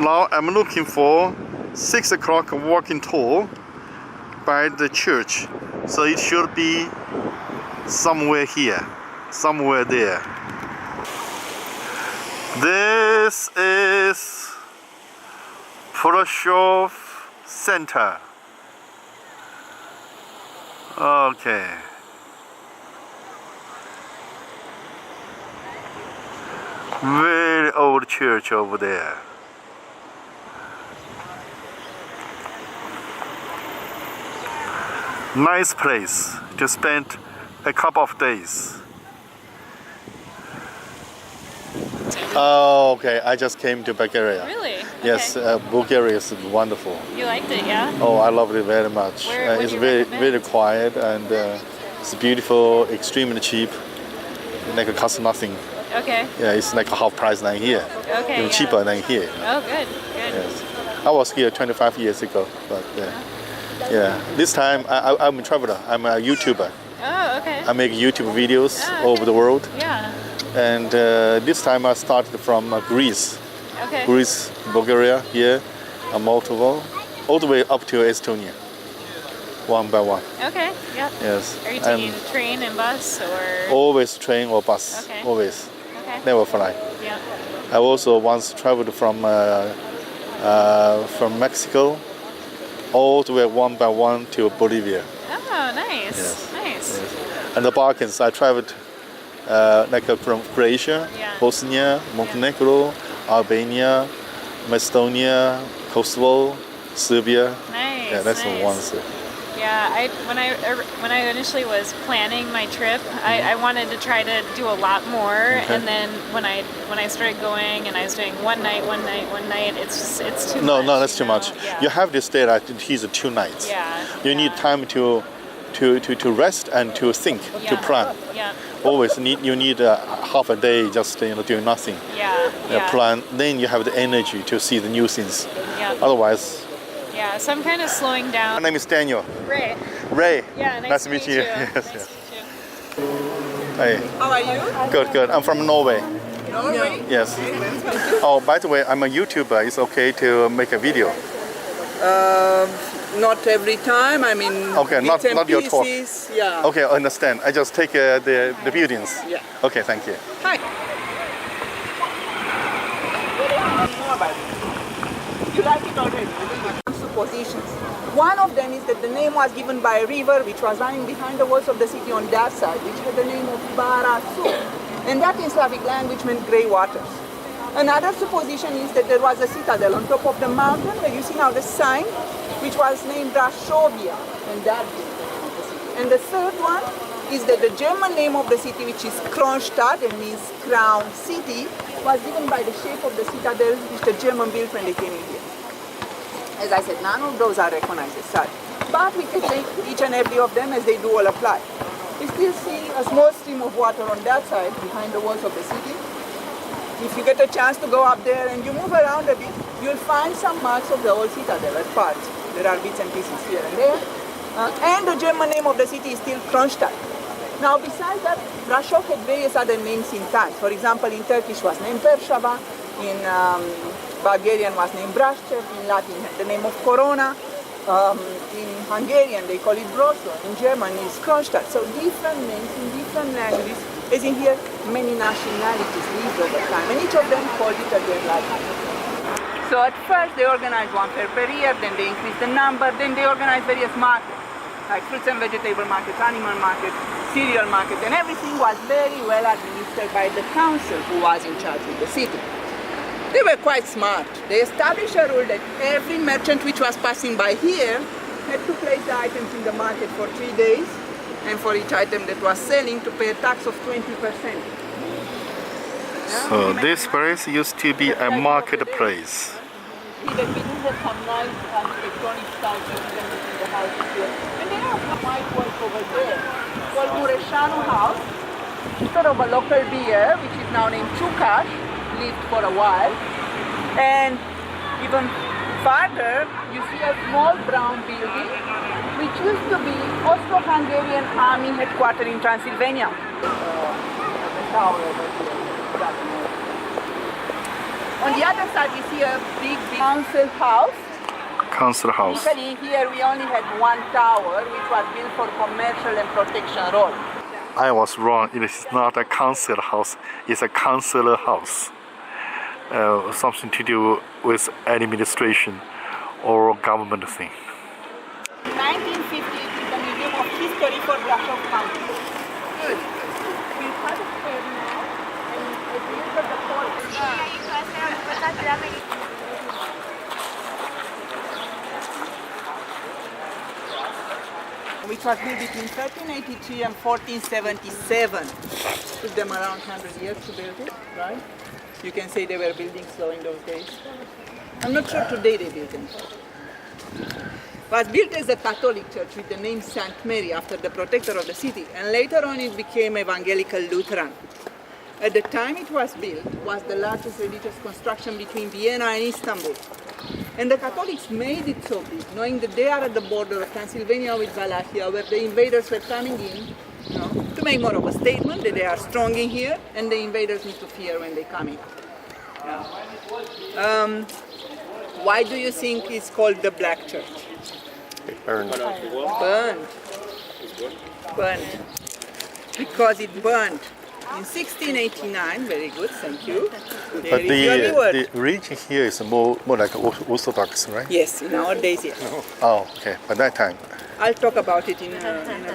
Now I'm looking for 6 o'clock walking tour by the church. So it should be somewhere here, somewhere there. This is Brasov Center. Okay. Very old church over there. Nice place to spend a couple of days. Oh, okay. I just came to Bulgaria. Really? Yes, Okay. Bulgaria is wonderful. You liked it, yeah? Oh, I loved it very much. Where It's would you recommend? very quiet and it's beautiful, extremely cheap. Like it costs nothing. Okay. Yeah, it's like half price than here. Okay. Even yeah. cheaper than here. Oh, good. Good. Yes. I was here 25 years ago, but yeah. This time I'm a traveler. I'm a YouTuber. Oh, okay. I make YouTube videos Oh, all over okay. the world. Yeah. And this time I started from Greece. Okay. Greece, Bulgaria, here, Moldova, all the way up to Estonia, one by one. Okay. Yep. Yes. Are you taking train and bus or? Always train or bus. Okay. Always. Okay. Never fly. Yeah. I also once traveled from Mexico, all the way one by one to Bolivia. Oh, nice. Yes. Nice. Yes. And the Balkans, I traveled from Croatia, Yeah. Bosnia, Montenegro, Albania, Macedonia, Kosovo, Serbia. Nice. Yeah, that's nice. the ones. Yeah, when I initially was planning my trip, I wanted to try to do a lot more, Okay. and then when I started going and I was doing one night, it's too No, much. no, that's too you know? much. Yeah. You have to stay at least 2 nights. Yeah. You need time to rest and to think, to Yeah. plan. Yeah. Always you need half a day just doing nothing. Yeah. Yeah. Plan. Then you have the energy to see the new things. Yeah. Otherwise, Yeah. So I'm kind of slowing my down. name is Daniel. Ray. Ray. Yeah. Nice to meet you. Yes, Nice yes. to meet you. Hey. How are you? Good, good. I'm from Norway. Norway? Yes. Oh, by the way, I'm a YouTuber. It's okay to make a video. Not every time. I mean, Okay, bits and not your talk. pieces. Yeah. Okay, I understand. I just take the buildings. Yeah. Okay, thank you. Hi. You like it already? Suppositions. One of them is that the name was given by a river which was running behind the walls of the city on that side, which had the name of Brasov. And that in Slavic language meant grey waters. Another supposition is that there was a citadel on top of the mountain where you see now the sign, which was named Brasovia, and that and the third one is that the German name of the city, which is Kronstadt and means crown city, was given by the shape of the citadel which the German built when they came in here. As I said, none of those are recognized as such, but we can take each and every of them as they do all apply. We still see a small stream of water on that side behind the walls of the city. If you get a chance to go up there and you move around a bit, you'll find some marks of the old citadel at parts. There are bits and pieces here and there. And the German name of the city is still Kronstadt. Now, besides that, Brasov had various other names in times. For example, in Turkish was named Pershava, in Bulgarian was named Brasov, in Latin had the name of Corona, in Hungarian they call it Brasov, in German is Kronstadt. So different names in different languages, as in here many nationalities lived over time, and each of them called it a their life. So at first they organized one fair per year, then they increased the number, then they organized various markets, like fruits and vegetable markets, animal markets, cereal markets, and everything was very well administered by the council who was in charge of the city. They were quite smart. They established a rule that every merchant which was passing by here had to place the items in the market for 3 days, and for each item that was selling to pay a tax of 20%. So this place used to be a marketplace. We do have some nice electronic stuff in the houses here. And there are some white work over there called Mureșanu House. Sort of a local beer, which is now named Chukash, lived for a while. And even farther, you see a small brown building, which used to be Austro-Hungarian Army headquarters in Transylvania. On the other side, we see a big council house. Council house. Initially, here we only had one tower, which was built for commercial and protection role. I was wrong. It is not a council house. It's a councillor house. Something to do with administration or government thing. 1950 is the Museum of History for Brasov County. Good. We have a fair now, and at the end of the forest. Which was built between 1383 and 1477. Took them around 100 years to build it, right? You can say they were building slow in those days. I'm not sure today they built them. Was built as a Catholic church with the name St. Mary after the protector of the city, and later on it became Evangelical Lutheran. At the time it was built, was the largest religious construction between Vienna and Istanbul. And the Catholics made it so big, knowing that they are at the border of Transylvania with Wallachia, where the invaders were coming in, to make more of a statement that they are strong in here, and the invaders need to fear when they come in. Why do you think it's called the Black Church? It burned. Burned. Burned. Because it burned. In 1689, very good, thank you. There But is your reward. the region here is more like Orthodox, right? Yes, in our days, yes. Oh, okay. By that time. I'll talk about it in a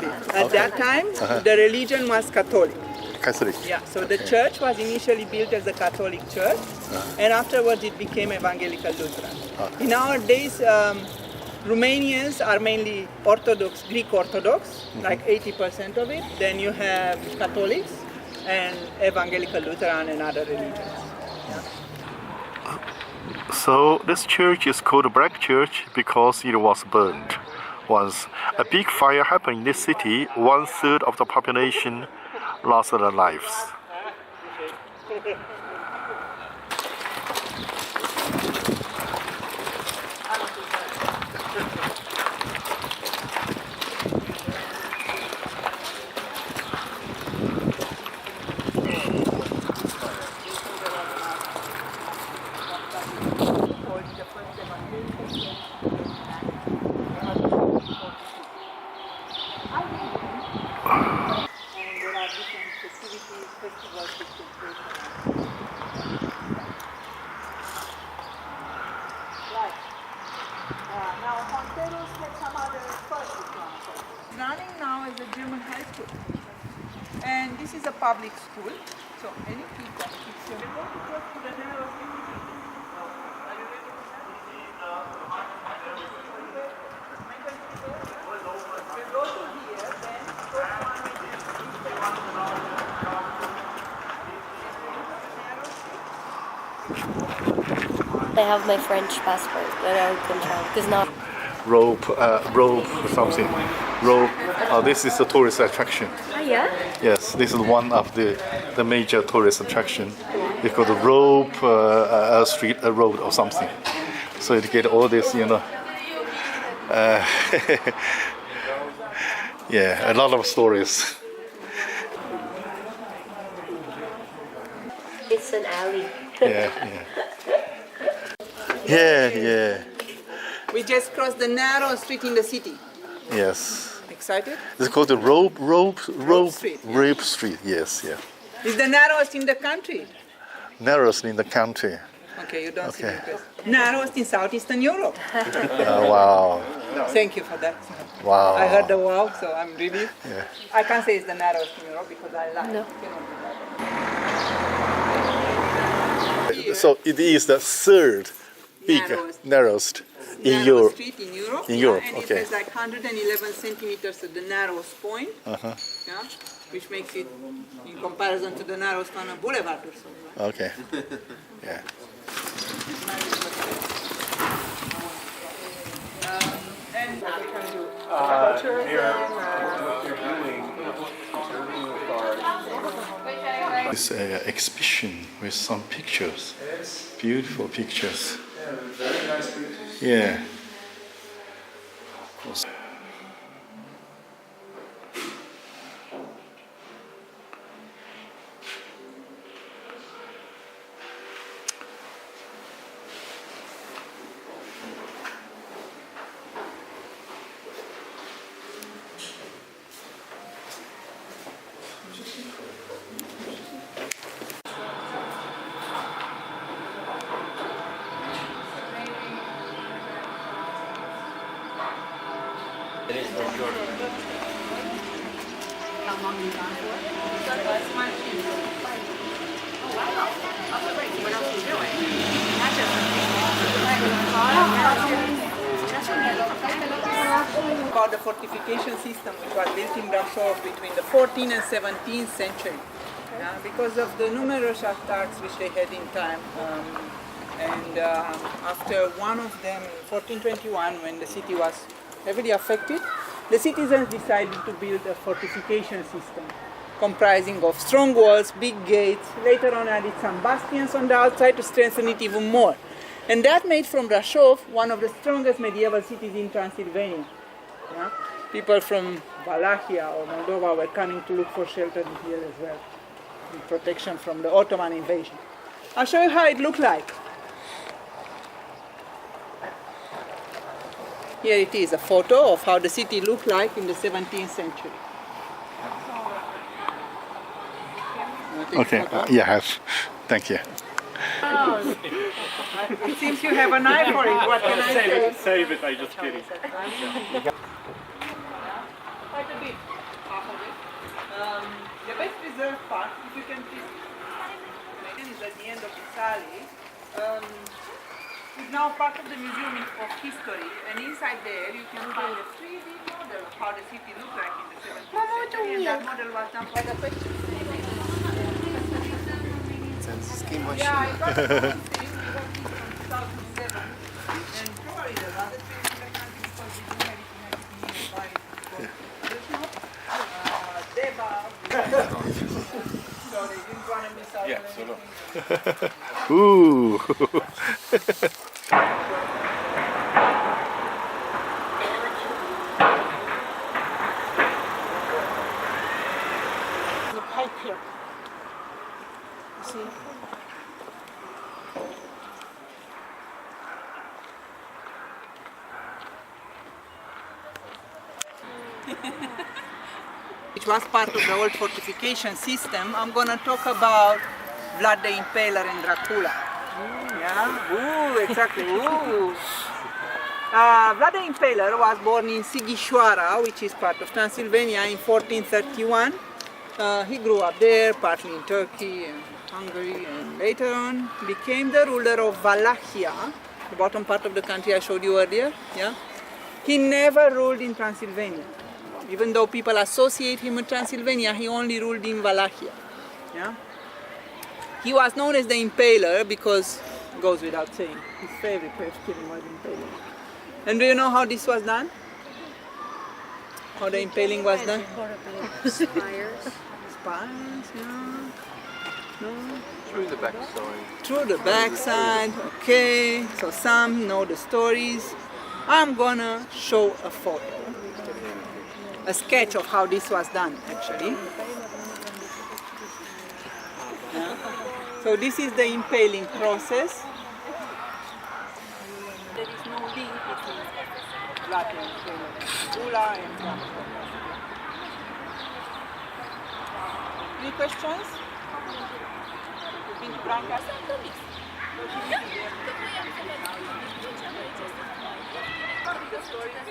bit. At that time, the religion was Catholic. Catholic. Yeah, so the church was initially built as a Catholic church, and afterwards it became Evangelical Lutheran. In our days, Romanians are mainly Orthodox, Greek Orthodox, like 80% of it. Then you have Catholics and Evangelical Lutheran and other religions. So this church is called Black Church because it was burned. Once a big fire happened in this city, 1/3 of the population lost their lives. Running now as a German high school, and this is a public school, so any kid that keeps you go to the narrow I have my French passport that I can travel because now Rope something. Rope. This is a tourist attraction. oh yeah Yes, this is one of the major tourist attraction. It's called the Rope Street Road or something. So you get all this, yeah, a lot of stories. it's an alley. Yeah. We just crossed the narrow street in the city. Yes. Excited? It's called the Rope Street, yeah. Rope Street. Yes, yeah. It's the narrowest in the country. Narrowest in the country. Okay, you don't see Okay. the best. Narrowest in Southeastern Europe. Wow. Thank you for that. Wow. I heard the wow, so I'm really. Yeah. I can't say it's the narrowest in Europe because I like. No. So it is the third narrowest in narrow Europe. street in Europe. In Europe, and okay. it has like 111 centimeters at the narrowest point. Yeah, which makes it, in comparison to the narrowest on a boulevard or so. Right? Okay. Yeah. And we can do This exhibition with some pictures. Beautiful pictures. Very nice pictures. Yeah. About the fortification system which was built in Brasov between the 14th and 17th century. Because of the numerous attacks which they had in time. After one of them in 1421, when the city was heavily affected, the citizens decided to build a fortification system comprising of strong walls, big gates, later on added some bastions on the outside to strengthen it even more. And that made from Brasov one of the strongest medieval cities in Transylvania. Yeah? People from Wallachia or Moldova were coming to look for shelter here as well, in protection from the Ottoman invasion. I'll show you how it looked like. Here it is, a photo of how the city looked like in the 17th century. Okay, yes, thank you. It seems you have an eye for it. What can I say? Save it, I'm just kidding. Quite a bit. Half of it. The best preserved part, if you can please, is at the end of this alley. Is now part of the Museum of History, and inside there you can find a 3D model of how the city looked like in the 17th century, and that model was done by the question. Yeah, it was a thing, because it's from 2007, and probably the other thing that I think because we didn't have it nearby, Deva, so they didn't want to miss out on anything. Ooh. The pipe here. You see? Which was part of the old fortification system. I'm going to talk about Vlad the Impaler and Dracula. Yeah? Ooh, exactly. Ooh. Vlad the Impaler was born in Sighișoara, which is part of Transylvania, in 1431. He grew up there, partly in Turkey and Hungary, and later on became the ruler of Wallachia, the bottom part of the country I showed you earlier. Yeah? He never ruled in Transylvania. Even though people associate him with Transylvania, he only ruled in Wallachia. Yeah? He was known as the Impaler because, it goes without saying, his favorite way of killing was impaling. And do you know how this was done? How the impaling was done? Spires. Spines, yeah. No. Through the backside. Through the backside, okay. So some know the stories. I'm gonna show a photo. A sketch of how this was done, actually. Yeah. So this is the impaling process. There is no link between Vlad the Impaler, Dracula and Dracula. Any questions? You've been to Branca? The story will be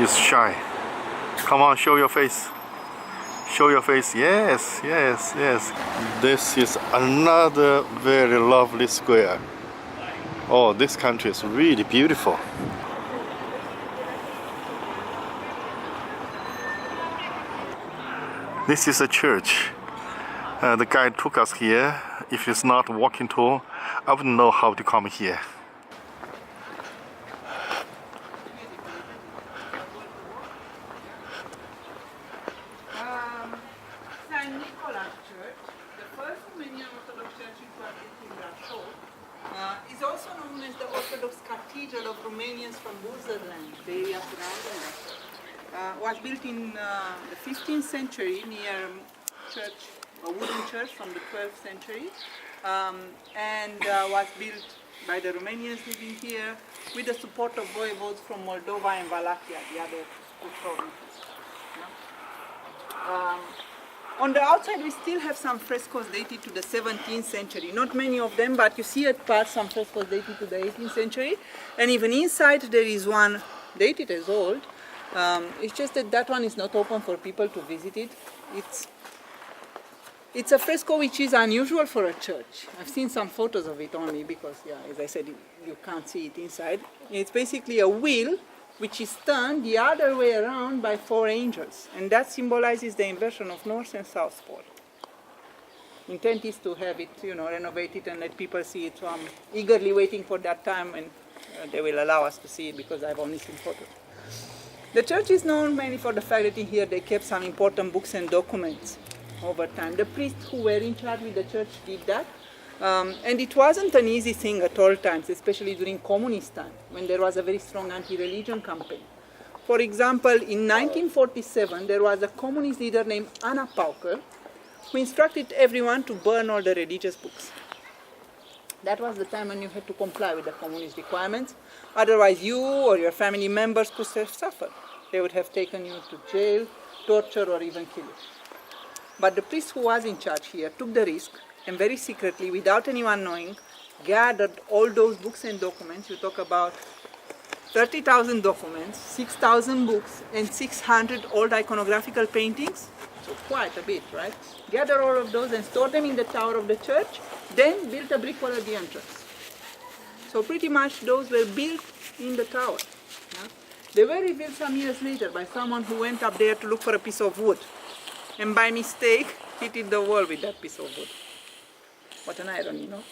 She's shy. Come on, show your face. Show your face. Yes, yes, yes. This is another very lovely square. Oh, this country is really beautiful. This is a church. The guide took us here. If it's not a walking tour, I wouldn't know how to come here. Saint Nicholas Church, the first Romanian Orthodox church in Brasov, is also known as the Orthodox Cathedral of Romanians from Burzăland, the area surrounding us. Was built in the 15th century near a wooden church from the 12th century, and was built by the Romanians living here with the support of voivodes from Moldova and Wallachia, the other two provinces. On the outside we still have some frescoes dated to the 17th century. Not many of them, but you see at parts some frescoes dated to the 18th century. And even inside there is one dated as old. It's just that one is not open for people to visit it. It's a fresco which is unusual for a church. I've seen some photos of it only because, yeah, as I said, you can't see it inside. It's basically a wheel which is turned the other way around by 4 angels, and that symbolizes the inversion of North and South Pole. Intent is to have it, renovated and let people see it. So I'm eagerly waiting for that time when they will allow us to see it, because I've only seen photos. The church is known mainly for the fact that in here they kept some important books and documents over time. The priests who were in charge with the church did that. And it wasn't an easy thing at all times, especially during communist time, when there was a very strong anti-religion campaign. For example, in 1947, there was a communist leader named Anna Pauker who instructed everyone to burn all the religious books. That was the time when you had to comply with the communist requirements. Otherwise, you or your family members could have suffered. They would have taken you to jail, torture, or even kill you. But the priest who was in charge here took the risk, and very secretly, without anyone knowing, gathered all those books and documents. You talk about 30,000 documents, 6,000 books, and 600 old iconographical paintings. So quite a bit, right? Gathered all of those and stored them in the tower of the church, then built a brick wall at the entrance. So pretty much those were built in the tower. Yeah? They were revealed some years later by someone who went up there to look for a piece of wood, and by mistake hit the wall with that piece of wood. What an irony, no?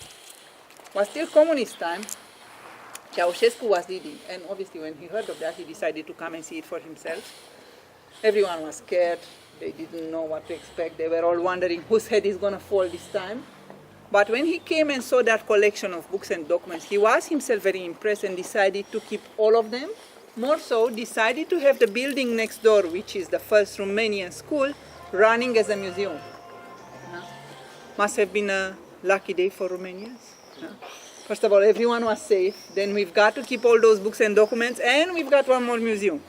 Was still communist time. Ceausescu was leading, and obviously when he heard of that, he decided to come and see it for himself. Everyone was scared. They didn't know what to expect. They were all wondering whose head is going to fall this time. But when he came and saw that collection of books and documents, he was himself very impressed and decided to keep all of them. More so, decided to have the building next door, which is the first Romanian school, running as a museum. Must have been a lucky day for Romanians. First of all, everyone was safe. Then we've got to keep all those books and documents, and we've got one more museum.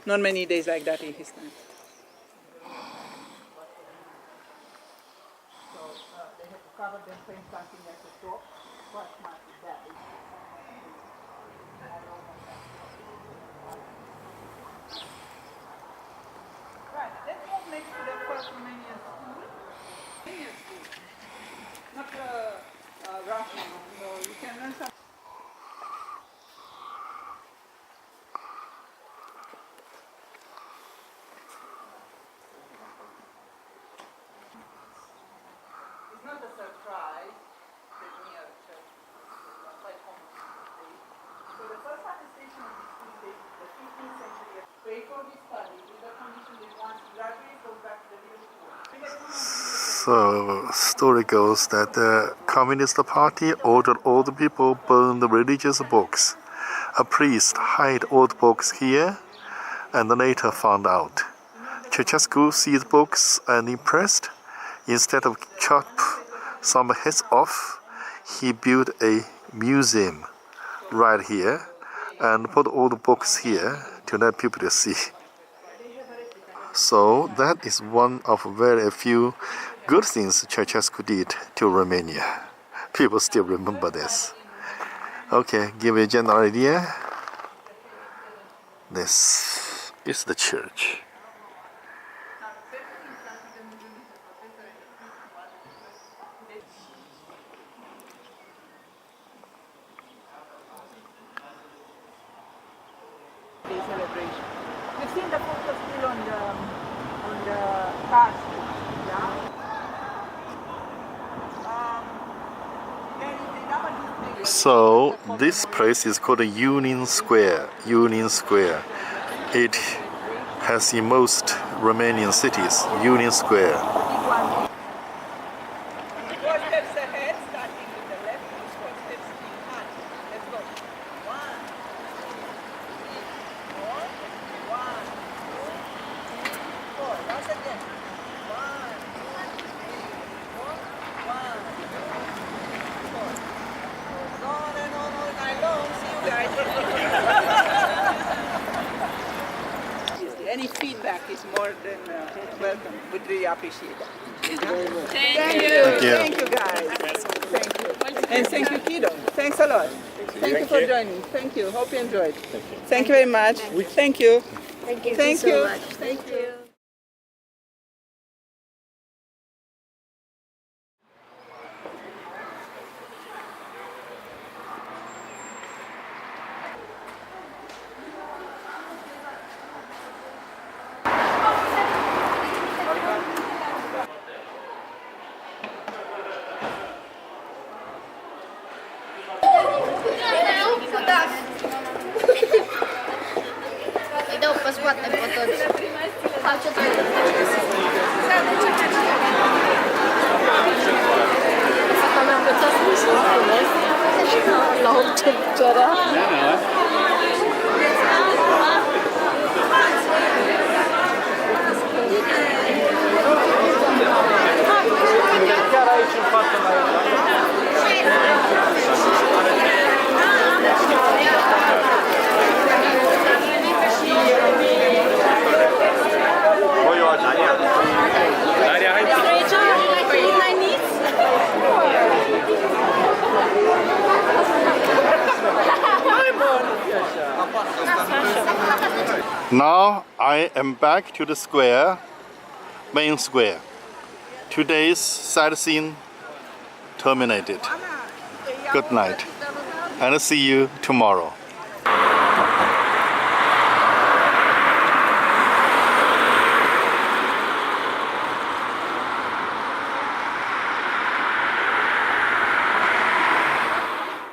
Not many days like that in his time. So they have to cover them, paint something at the top. What might be that? Right, let's move next to the first Romanian school. Romanian school. Not Russian, so you can learn some. It's not a surprise that near church was quite common. So the first attestation of this school dates the 15th century. Pay for this study with the condition that once graduate goes back to the village school. So, story goes that the Communist Party ordered all the people burn the religious books. A priest hid all the books here, and later found out. Ceausescu sees books and impressed. Instead of chop some heads off, he built a museum right here and put all the books here to let people see. So that is one of very few good things Ceausescu did to Romania. People still remember this. Okay, give you a general idea. This. is the church. Day celebration. You've seen the photos still on the cars, yeah? So this place is called Union Square. Union Square. It has in most Romanian cities, Union Square. Four steps ahead, starting with the left, 4 steps behind. Let's go. 1, 2, 3, 4. 1, 2, 3, 4. Once again. 1, 2, 3, 4. 1, 2, 3, 4. Goes on and on all night long. See you guys. Any feedback is more than welcome. We'd really appreciate that. Thank you. Thank you. Thank you, guys. Thank you. And thank you, kiddo. Thanks a lot. Thank you for joining. Thank you. Hope you enjoyed. Thank you very much. Thank you. Thank you Thank so you. much. Thank you. Idą posłatem po to. Chiar aici în față la Now I am back to the square, main square. Today's sightseeing terminated. Good night, and see you tomorrow.